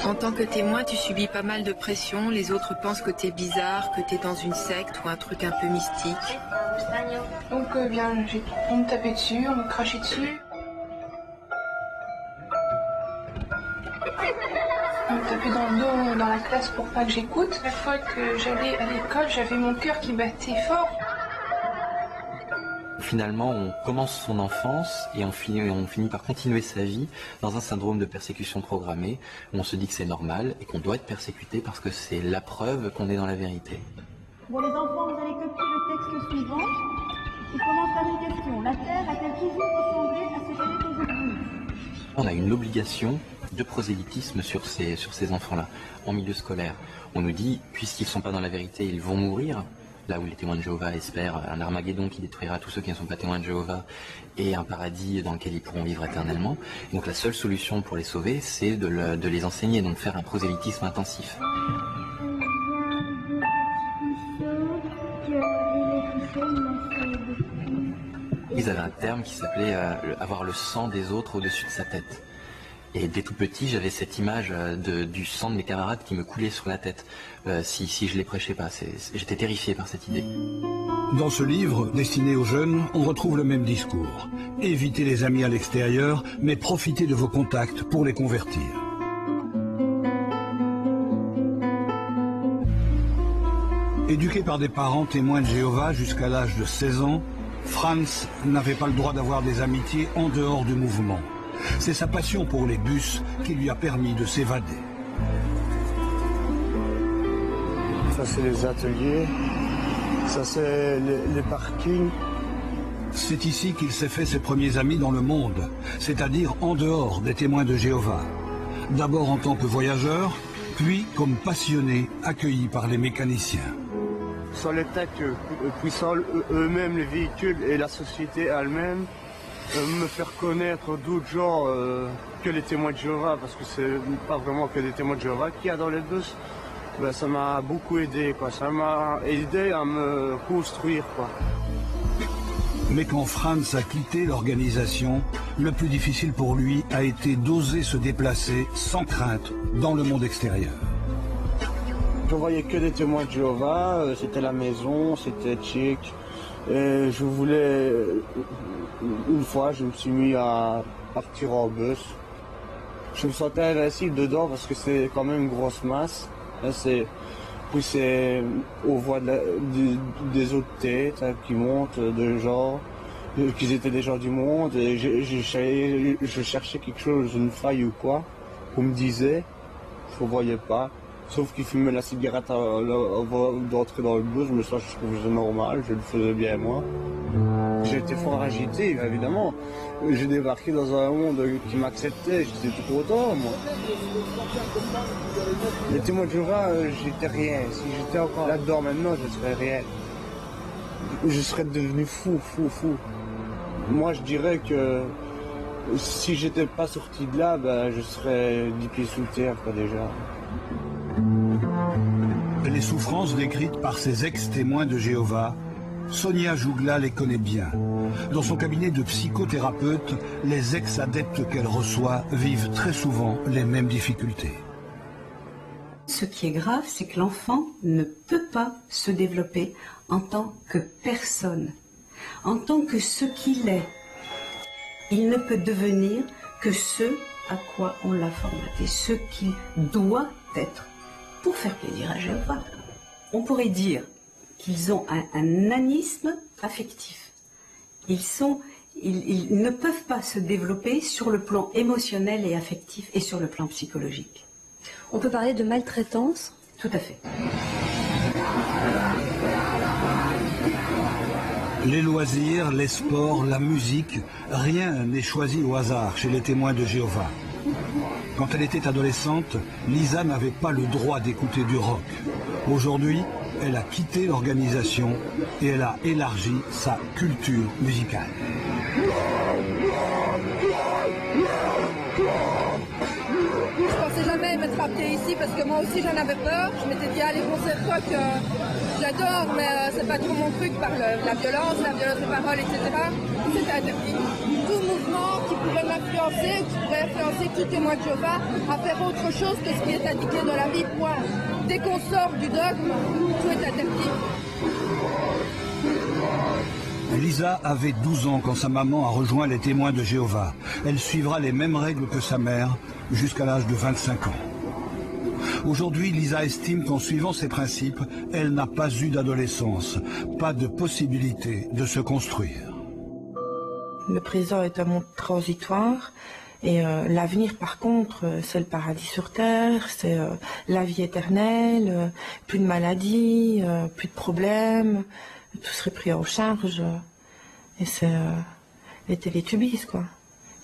En tant que témoin, tu subis pas mal de pression. Les autres pensent que t'es bizarre, que t'es dans une secte ou un truc un peu mystique. Donc on me tapait dessus, on me crachait dessus. On me tapait dans le dos dans la classe pour pas que j'écoute. La fois que j'allais à l'école, j'avais mon cœur qui battait fort. Finalement, on commence son enfance et on finit par continuer sa vie dans un syndrome de persécution programmée où on se dit que c'est normal et qu'on doit être persécuté parce que c'est la preuve qu'on est dans la vérité. Pour les enfants, vous allez copier le texte suivant qui commence par une question. La Terre a-t-elle toujours ressemblé à ce qu'elle est aujourd'hui? On a une obligation de prosélytisme sur ces enfants-là, en milieu scolaire. On nous dit, puisqu'ils ne sont pas dans la vérité, ils vont mourir. Là où les témoins de Jéhovah espèrent un Armageddon qui détruira tous ceux qui ne sont pas témoins de Jéhovah et un paradis dans lequel ils pourront vivre éternellement. Donc la seule solution pour les sauver, c'est de les enseigner, donc faire un prosélytisme intensif. Ils avaient un terme qui s'appelait avoir le sang des autres au-dessus de sa tête. Et dès tout petit, j'avais cette image du sang de mes camarades qui me coulait sur la tête si je les prêchais pas. J'étais terrifié par cette idée. Dans ce livre, destiné aux jeunes, on retrouve le même discours. Évitez les amis à l'extérieur, mais profitez de vos contacts pour les convertir. Éduqué par des parents témoins de Jéhovah jusqu'à l'âge de 16 ans, Franz n'avait pas le droit d'avoir des amitiés en dehors du mouvement. C'est sa passion pour les bus qui lui a permis de s'évader. Ça c'est les ateliers, ça c'est les parkings. C'est ici qu'il s'est fait ses premiers amis dans le monde, c'est-à-dire en dehors des témoins de Jéhovah. D'abord en tant que voyageur, puis comme passionné accueilli par les mécaniciens. Sans les têtes puissants eux-mêmes, les véhicules et la société elle-même, me faire connaître d'autres gens que les témoins de Jéhovah, parce que c'est pas vraiment que des témoins de Jéhovah qu'il y a dans les bus. Ben, ça m'a beaucoup aidé, quoi. Ça m'a aidé à me construire, quoi. Mais quand Franz a quitté l'organisation, le plus difficile pour lui a été d'oser se déplacer sans crainte dans le monde extérieur. Je voyais que des témoins de Jéhovah, c'était la maison, c'était chic. Et je voulais, une fois, je me suis mis à partir en bus. Je me sentais invincible dedans parce que c'est quand même une grosse masse. Puis c'est, on voit des autres têtes qui montent, de gens, qu'ils étaient des gens du monde. Et je cherchais quelque chose, une faille ou quoi, qu'on me disait, je ne voyais pas. Sauf qu'il fumait la cigarette avant d'entrer dans le bus, mais ça je trouvais normal, je le faisais bien moi. J'étais fort agité, évidemment. J'ai débarqué dans un monde qui m'acceptait, j'étais tout content, moi. Les témoins de Jéhovah, j'étais rien. Si j'étais encore là-dedans maintenant, je serais rien. Je serais devenu fou. Moi, je dirais que si j'étais pas sorti de là, ben, je serais 10 pieds sous terre, quoi, déjà. Les souffrances décrites par ces ex-témoins de Jéhovah, Sonia Jougla les connaît bien. Dans son cabinet de psychothérapeute, les ex-adeptes qu'elle reçoit vivent très souvent les mêmes difficultés. Ce qui est grave, c'est que l'enfant ne peut pas se développer en tant que personne, en tant que ce qu'il est. Il ne peut devenir que ce à quoi on l'a formaté, ce qu'il doit être pour faire plaisir à Jéhovah. On pourrait dire qu'ils ont un nanisme affectif. Ils ne peuvent pas se développer sur le plan émotionnel et affectif et sur le plan psychologique. On peut parler de maltraitance? Tout à fait. Les loisirs, les sports, la musique, rien n'est choisi au hasard chez les témoins de Jéhovah. Quand elle était adolescente, Lisa n'avait pas le droit d'écouter du rock. Aujourd'hui, elle a quitté l'organisation et elle a élargi sa culture musicale. Je pensais jamais m'être appelée ici parce que moi aussi j'en avais peur. Je m'étais dit, allez, bon, c'est rock, J'adore, mais c'est pas trop mon truc par la violence de parole, etc. C'est interdit. Tout mouvement qui pourrait m'influencer ou qui pourrait influencer tout témoin de Jéhovah à faire autre chose que ce qui est indiqué dans la Bible, point. Dès qu'on sort du dogme, tout est interdit. Lisa avait 12 ans quand sa maman a rejoint les témoins de Jéhovah. Elle suivra les mêmes règles que sa mère jusqu'à l'âge de 25 ans. Aujourd'hui, Lisa estime qu'en suivant ces principes, elle n'a pas eu d'adolescence, pas de possibilité de se construire. Le présent est un monde transitoire et l'avenir, par contre, c'est le paradis sur terre, c'est la vie éternelle, plus de maladies, plus de problèmes, tout serait pris en charge. Et c'est les Télétubbies, quoi.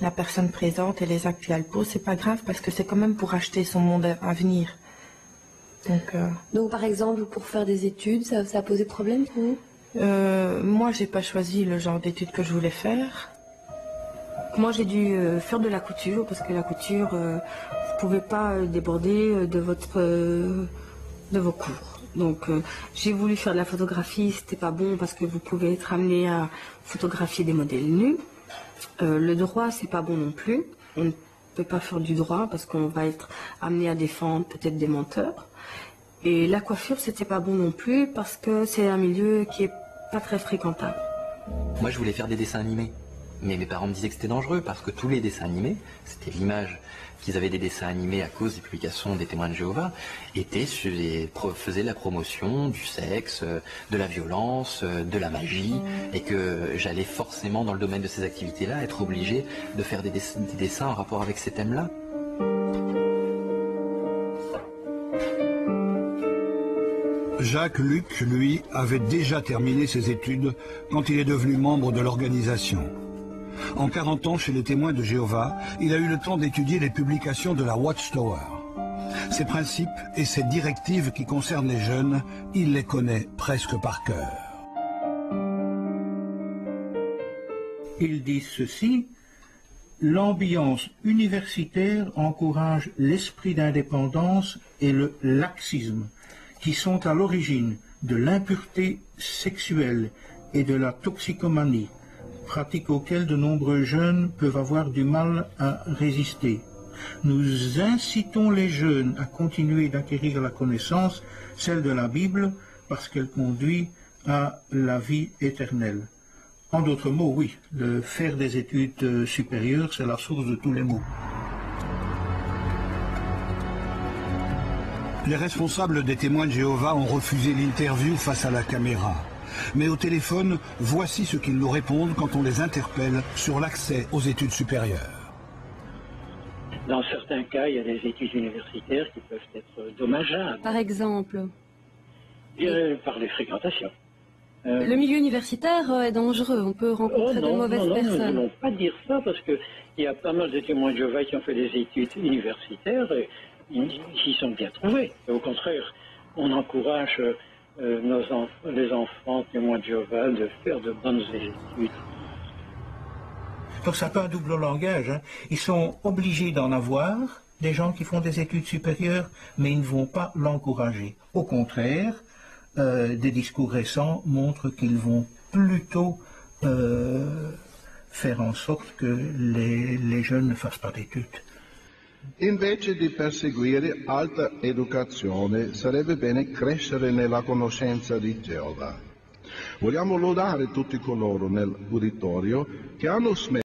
La personne présente et les actes qu'elle pose, c'est pas grave parce que c'est quand même pour acheter son monde à venir. Donc par exemple, pour faire des études, ça a posé problème pour vous? Moi, j'ai pas choisi le genre d'études que je voulais faire. Moi, j'ai dû faire de la couture parce que la couture, vous ne pouvez pas déborder de vos cours. Donc, j'ai voulu faire de la photographie, c'était pas bon parce que vous pouvez être amené à photographier des modèles nus. Le droit, c'est pas bon non plus. On ne peut pas faire du droit parce qu'on va être amené à défendre peut-être des menteurs. Et la coiffure, c'était pas bon non plus parce que c'est un milieu qui est pas très fréquentable. Moi, je voulais faire des dessins animés. Mais mes parents me disaient que c'était dangereux parce que tous les dessins animés, c'était l'image qu'ils avaient des dessins animés à cause des publications des témoins de Jéhovah, faisaient la promotion du sexe, de la violence, de la magie, et que j'allais forcément dans le domaine de ces activités-là être obligé de faire des dessins en rapport avec ces thèmes-là. Jacques Luc, lui, avait déjà terminé ses études quand il est devenu membre de l'organisation. En 40 ans, chez les témoins de Jéhovah, il a eu le temps d'étudier les publications de la Watchtower. Ses principes et ses directives qui concernent les jeunes, il les connaît presque par cœur. Ils disent ceci: l'ambiance universitaire encourage l'esprit d'indépendance et le laxisme, qui sont à l'origine de l'impureté sexuelle et de la toxicomanie, pratiques auxquelles de nombreux jeunes peuvent avoir du mal à résister. Nous incitons les jeunes à continuer d'acquérir la connaissance, celle de la Bible, parce qu'elle conduit à la vie éternelle. En d'autres mots, oui, le faire des études supérieures, c'est la source de tous les maux. Les responsables des témoins de Jéhovah ont refusé l'interview face à la caméra. Mais au téléphone, voici ce qu'ils nous répondent quand on les interpelle sur l'accès aux études supérieures. Dans certains cas, il y a des études universitaires qui peuvent être dommageables. Par exemple? Par les fréquentations. Le milieu universitaire est dangereux, on peut rencontrer de mauvaises personnes. Non, ne voulons pas dire ça parce qu'il y a pas mal de témoins de Jéhovah qui ont fait des études universitaires et ils s'y sont bien trouvés. Et au contraire, on encourage les enfants témoins de Jéhovah de faire de bonnes études. Donc ça peut un double langage, hein. Ils sont obligés d'en avoir, des gens qui font des études supérieures, mais ils ne vont pas l'encourager. Au contraire, des discours récents montrent qu'ils vont plutôt faire en sorte que les jeunes ne fassent pas d'études. Invece di perseguire alta educazione, sarebbe bene crescere nella conoscenza di Geova. Vogliamo lodare tutti coloro nell'uditorio che hanno smesso